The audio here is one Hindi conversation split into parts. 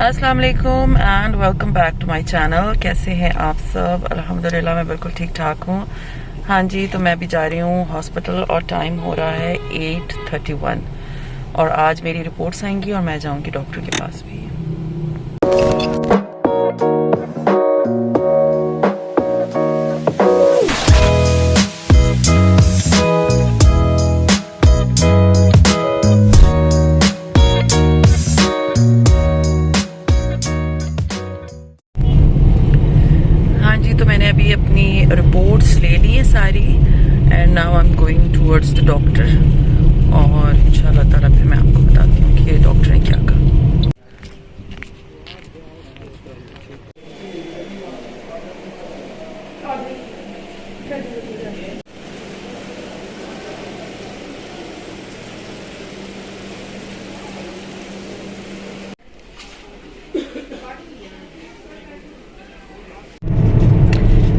अस्सलाम वालेकुम and welcome back to my channel. कैसे हैं आप सब? अल्हम्दुलिल्लाह मैं बिल्कुल ठीक ठाक हूँ। हाँ जी, तो मैं भी जा रही हूँ हॉस्पिटल और टाइम हो रहा है 8:31 और आज मेरी रिपोर्ट्स आएंगी और मैं जाऊँगी डॉक्टर के पास भी। तो मैंने अभी अपनी रिपोर्ट्स ले ली है सारी and now I am going towards the doctor और इंशाल्लाह ताला फिर मैं आपको बताती हूँ कि डॉक्टर ने क्या कहा।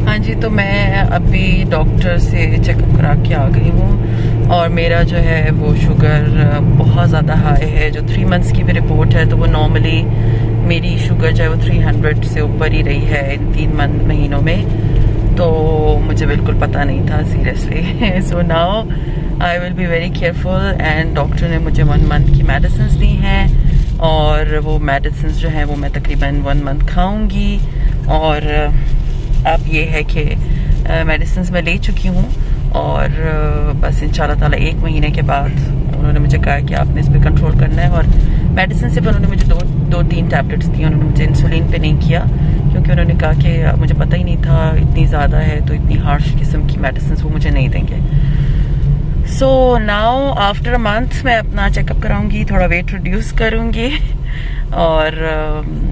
हाँ जी, तो मैं अभी डॉक्टर से चेकअप करा के आ गई हूँ और मेरा जो है वो शुगर बहुत ज़्यादा हाई है। जो 3 मंथ्स की भी रिपोर्ट है तो वो नॉर्मली मेरी शुगर जो है वो 300 से ऊपर ही रही है इन 3 महीनों में। तो मुझे बिल्कुल पता नहीं था seriously. So now I will be very careful and doctor ने मुझे 1 मंथ की मेडिसिन दी हैं और वो मेडिसिन जो हैं वो मैं तकरीबन 1 मंथ खाऊंगी। और अब ये है कि मेडिसिन मैं ले चुकी हूँ और बस इंशाल्लाह ताला 1 महीने के बाद उन्होंने मुझे कहा कि आपने इस पर कंट्रोल करना है। और मेडिसिन से उन्होंने मुझे 2-3 टैबलेट्स दी। उन्होंने मुझे इंसुलिन पे नहीं किया क्योंकि उन्होंने कहा कि मुझे पता ही नहीं था इतनी ज़्यादा है तो इतनी हार्श किस्म की मेडिसिन वो मुझे नहीं देंगे। So now after a month मैं अपना चेकअप कराऊंगी, थोड़ा वेट रिड्यूस करूंगी और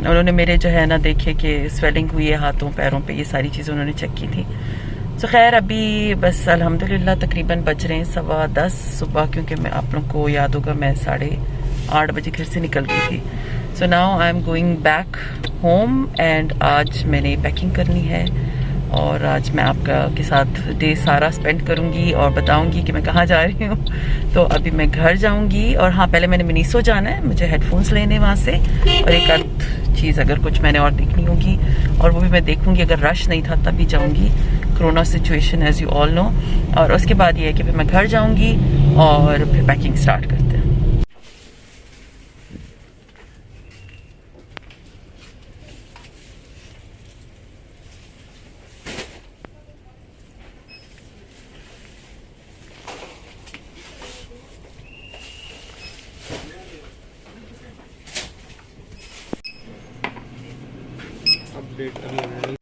उन्होंने मेरे जो है ना देखे कि स्वेलिंग हुई है हाथों पैरों पे, ये सारी चीज़ें उन्होंने चेक की थी। सो खैर अभी बस अल्हम्दुलिल्लाह तकरीबन बज रहे हैं 10:15 सुबह, क्योंकि मैं आप लोग को याद होगा मैं 8:30 बजे घर से निकल गई थी। So now I am going back home and आज मैंने पैकिंग करनी है और आज मैं आपका के साथ डे सारा स्पेंड करूंगी और बताऊंगी कि मैं कहाँ जा रही हूँ। तो अभी मैं घर जाऊंगी और हाँ पहले मैंने मिनीसो जाना है, मुझे हेडफोन्स लेने वहाँ से और एक आध चीज़ अगर कुछ मैंने और देखनी होगी और वो भी मैं देखूंगी। अगर रश नहीं था तभी जाऊंगी, corona situation as you all know. और उसके बाद ये है कि फिर मैं घर जाऊंगी और फिर पैकिंग स्टार्ट करते हैं। अपडेट करना।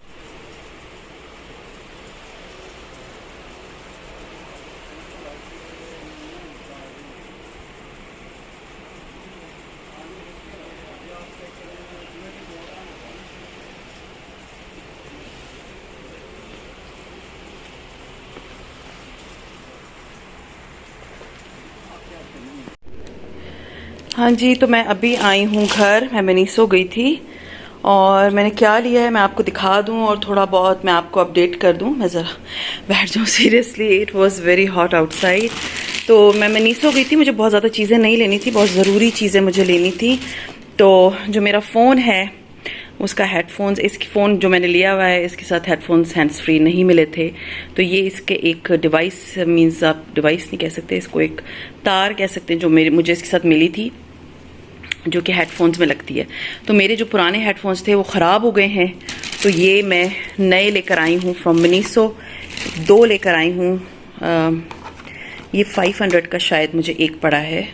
हाँ जी, तो मैं अभी आई हूँ घर। मैं मिनीसो गई थी और मैंने क्या लिया है मैं आपको दिखा दूँ और थोड़ा बहुत मैं आपको अपडेट कर दूँ। मैं ज़रा बैठ जाऊँ, seriously it was very hot outside. तो मैं मिनीसो गई थी, मुझे बहुत ज़्यादा चीज़ें नहीं लेनी थी, बहुत ज़रूरी चीज़ें मुझे लेनी थी। तो जो मेरा फ़ोन है उसका हेडफोन्स, इसकी फ़ोन जो मैंने लिया हुआ है इसके साथ हेडफोन्स हैंड्स फ्री नहीं मिले थे। तो ये इसके एक डिवाइस, मीन्स आप डिवाइस नहीं कह सकते इसको, एक तार कह सकते हैं, जो मुझे इसके साथ मिली थी जो कि हेडफोन्स में लगती है। तो मेरे जो पुराने हेडफोन्स थे वो ख़राब हो गए हैं, तो ये मैं नए लेकर आई हूँ फ्रॉम मिनीसो। 2 लेकर आई हूँ। ये 500 का शायद मुझे एक पड़ा है।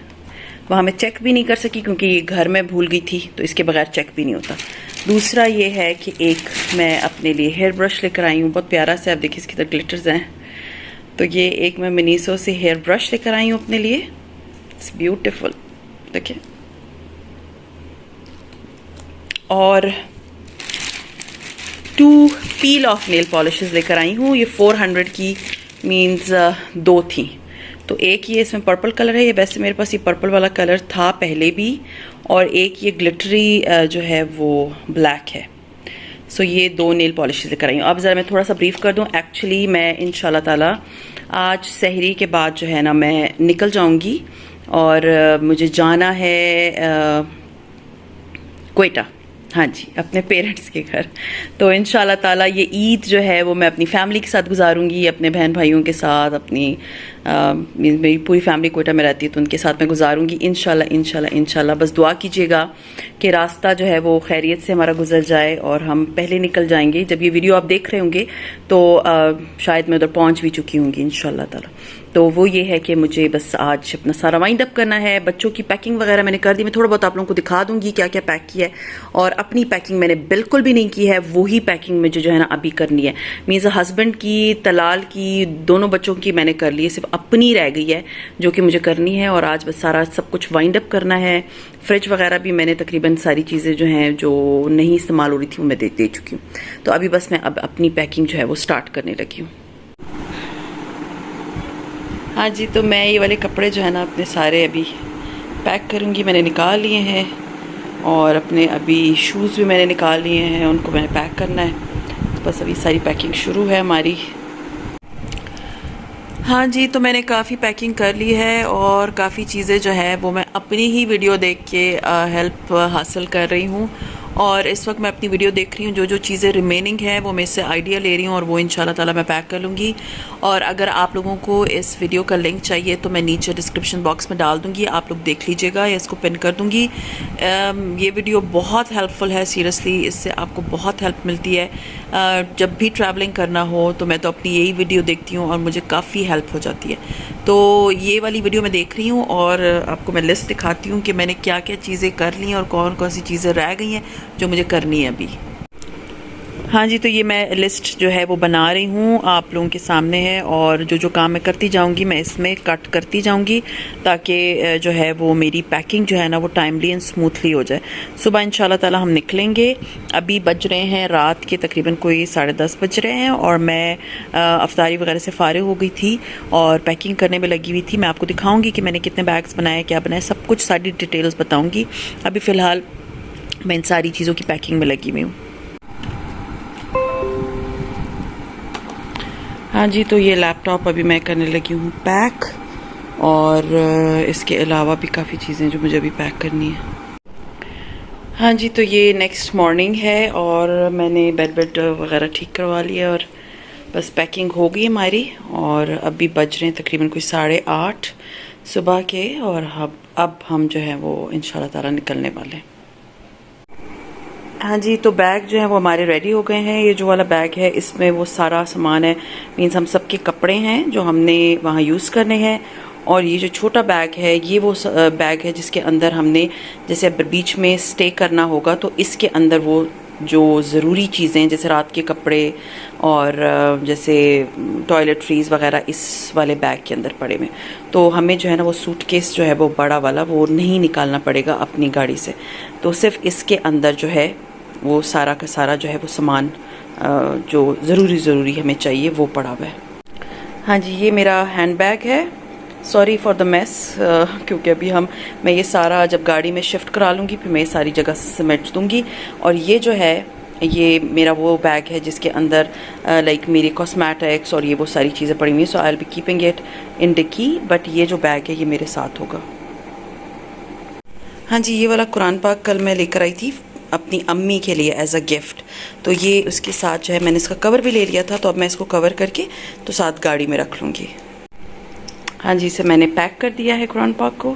वहाँ मैं चेक भी नहीं कर सकी क्योंकि ये घर में भूल गई थी, तो इसके बगैर चेक भी नहीं होता। दूसरा ये है कि एक मैं अपने लिए हेयर ब्रश लेकर आई हूँ, बहुत प्यारा सा, आप देखिए इसके अंदर ग्लिटर्स हैं। तो ये एक मैं मिनीसो से हेयर ब्रश लेकर आई हूँ अपने लिए, इट्स ब्यूटीफुल, देखिए। और 2 पील ऑफ नेल पॉलिशेस लेकर आई हूँ, ये 400 की मीन्स 2 थी। तो एक ये इसमें पर्पल कलर है, ये वैसे मेरे पास ये पर्पल वाला कलर था पहले भी, और एक ये ग्लिटरी जो है वो ब्लैक है। सो ये 2 नेल पॉलिशेस लेकर आई हूँ। अब ज़रा मैं थोड़ा सा ब्रीफ कर दूँ। एक्चुअली मैं इंशाल्लाह ताला आज सहरी के बाद जो है ना मैं निकल जाऊँगी और मुझे जाना है क्वेटा, हाँ जी, अपने पेरेंट्स के घर। तो इंशाल्लाह ताला ये ईद जो है वो मैं अपनी फैमिली के साथ गुजारूंगी, अपने बहन भाइयों के साथ, अपनी मेरी पूरी फैमिली कोयटा में रहती है तो उनके साथ मैं गुजारूंगी इंशाल्लाह इंशाल्लाह इंशाल्लाह। बस दुआ कीजिएगा कि रास्ता जो है वो खैरियत से हमारा गुजर जाए और हम पहले निकल जाएंगे। जब ये वीडियो आप देख रहे होंगे तो शायद मैं उधर पहुंच भी चुकी होंगी इंशाल्लाह ताला। तो वो ये है कि मुझे बस आज अपना सारा वाइंड अप करना है। बच्चों की पैकिंग वगैरह मैंने कर दी, मैं थोड़ा बहुत आप लोगों को दिखा दूंगी क्या क्या पैक किया है। और अपनी पैकिंग मैंने बिल्कुल भी नहीं की है, वही पैकिंग मुझे जो है ना अभी करनी है। मीन्स हस्बैंड की, तलाल की, दोनों बच्चों की मैंने कर ली है, सिर्फ अपनी रह गई है जो कि मुझे करनी है। और आज बस सारा सब कुछ वाइंड अप करना है। फ्रिज वगैरह भी मैंने तकरीबन सारी चीज़ें जो हैं जो नहीं इस्तेमाल हो रही थी वो मैं दे चुकी हूँ। तो अभी बस मैं अब अपनी पैकिंग जो है वो स्टार्ट करने लगी हूँ। हाँ जी, तो मैं ये वाले कपड़े जो है ना अपने सारे अभी पैक करूँगी। मैंने निकाल लिए हैं और अपने अभी शूज़ भी मैंने निकाल लिए हैं, उनको मैंने पैक करना है। तो बस अभी सारी पैकिंग शुरू है हमारी। हाँ जी, तो मैंने काफ़ी पैकिंग कर ली है और काफ़ी चीज़ें जो है वो मैं अपनी ही वीडियो देख के हेल्प हासिल कर रही हूँ। और इस वक्त मैं अपनी वीडियो देख रही हूँ, जो जो चीज़ें रिमेनिंग है वो मैं इससे आइडिया ले रही हूँ और वो इंशाल्लाह ताला मैं पैक कर लूँगी। और अगर आप लोगों को इस वीडियो का लिंक चाहिए तो मैं नीचे डिस्क्रिप्शन बॉक्स में डाल दूँगी, आप लोग देख लीजिएगा या इसको पिन कर दूँगी। ये वीडियो बहुत हेल्पफुल है, सीरियसली इससे आपको बहुत हेल्प मिलती है। जब भी ट्रैवलिंग करना हो तो मैं तो अपनी यही वीडियो देखती हूँ और मुझे काफ़ी हेल्प हो जाती है। तो ये वाली वीडियो मैं देख रही हूँ और आपको मैं लिस्ट दिखाती हूँ कि मैंने क्या क्या चीज़ें कर ली और कौन कौन सी चीज़ें रह गई हैं जो मुझे करनी है अभी। हाँ जी, तो ये मैं लिस्ट जो है वो बना रही हूँ, आप लोगों के सामने है। और जो जो काम मैं करती जाऊँगी मैं इसमें कट करती जाऊँगी ताकि जो है वो मेरी पैकिंग जो है ना वो टाइमली एंड स्मूथली हो जाए। सुबह इंशाल्लाह ताला हम निकलेंगे। अभी बज रहे हैं रात के तकरीबन कोई 10:30 बज रहे हैं और मैं अफ्तारी वगैरह से फ़ारिग हो गई थी और पैकिंग करने में लगी हुई थी। मैं आपको दिखाऊँगी कि मैंने कितने बैग्स बनाए, क्या बनाए, सब कुछ सारी डिटेल्स बताऊँगी। अभी फ़िलहाल मैं इन सारी चीज़ों की पैकिंग में लगी हुई हूँ। हाँ जी, तो ये लैपटॉप अभी मैं करने लगी हूँ पैक और इसके अलावा भी काफ़ी चीज़ें जो मुझे अभी पैक करनी है। हाँ जी, तो ये नेक्स्ट मॉर्निंग है और मैंने बेड वगैरह ठीक करवा लिया और बस पैकिंग हो गई हमारी। और अभी बज रहे हैं तकरीबन कोई 8:30 सुबह के और अब हम जो है वो इंशाल्लाह ताला निकलने वाले हैं। हाँ जी, तो बैग जो है वो हमारे रेडी हो गए हैं। ये जो वाला बैग है इसमें वो सारा सामान है, मीन्स हम सबके कपड़े हैं जो हमने वहाँ यूज़ करने हैं। और ये जो छोटा बैग है ये वो बैग है जिसके अंदर हमने जैसे बीच में स्टे करना होगा तो इसके अंदर वो जो ज़रूरी चीज़ें जैसे रात के कपड़े और जैसे टॉयलेटरीज़ वगैरह इस वाले बैग के अंदर पड़े हुए। तो हमें जो है ना वो सूटकेस जो है वो बड़ा वाला वो नहीं निकालना पड़ेगा अपनी गाड़ी से, तो सिर्फ इसके अंदर जो है वो सारा का सारा जो है वो सामान जो ज़रूरी हमें चाहिए वो पड़ा हुआ है। हाँ जी, ये मेरा हैंड बैग है। सॉरी फॉर द मेस, क्योंकि अभी मैं ये सारा जब गाड़ी में शिफ्ट करा लूँगी फिर मैं ये सारी जगह समेट दूँगी। और ये जो है ये मेरा वो बैग है जिसके अंदर लाइक मेरी कॉस्मेटिक्स और ये वो सारी चीज़ें पड़ी हुई हैं। So I will be keeping it in dicky, but ये जो बैग है ये मेरे साथ होगा। हाँ जी, ये वाला कुरान पाक कल मैं लेकर आई थी अपनी अम्मी के लिए एज अ गिफ्ट, तो ये उसके साथ जो है मैंने इसका कवर भी ले लिया था, तो अब मैं इसको कवर करके तो साथ गाड़ी में रख लूँगी। हाँ जी, इसे मैंने पैक कर दिया है कुरान पाक को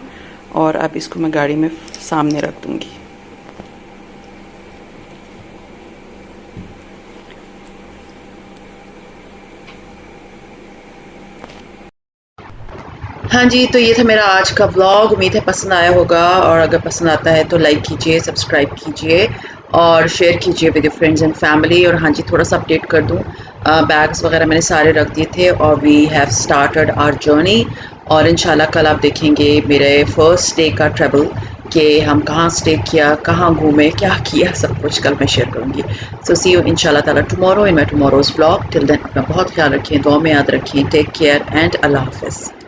और अब इसको मैं गाड़ी में सामने रख दूँगी। हाँ जी, तो ये था मेरा आज का व्लॉग। उम्मीद है पसंद आया होगा और अगर पसंद आता है तो लाइक कीजिए, सब्सक्राइब कीजिए और शेयर कीजिए with your friends and family. और हाँ जी, थोड़ा सा अपडेट कर दूँ, बैग्स वगैरह मैंने सारे रख दिए थे और we have started our journey. और इंशाल्लाह कल आप देखेंगे मेरे फर्स्ट डे का ट्रैवल कि हम कहाँ स्टे किया, कहाँ घूमे, क्या किया, सब कुछ कल मैं शेयर करूँगी। सो सी यू इंशाल्लाह ताला tomorrow in my tomorrow's vlog. Till then अपना बहुत ख्याल रखिए, दुआ में याद रखिए। टेक केयर एंड अल्लाह हाफ़िज़।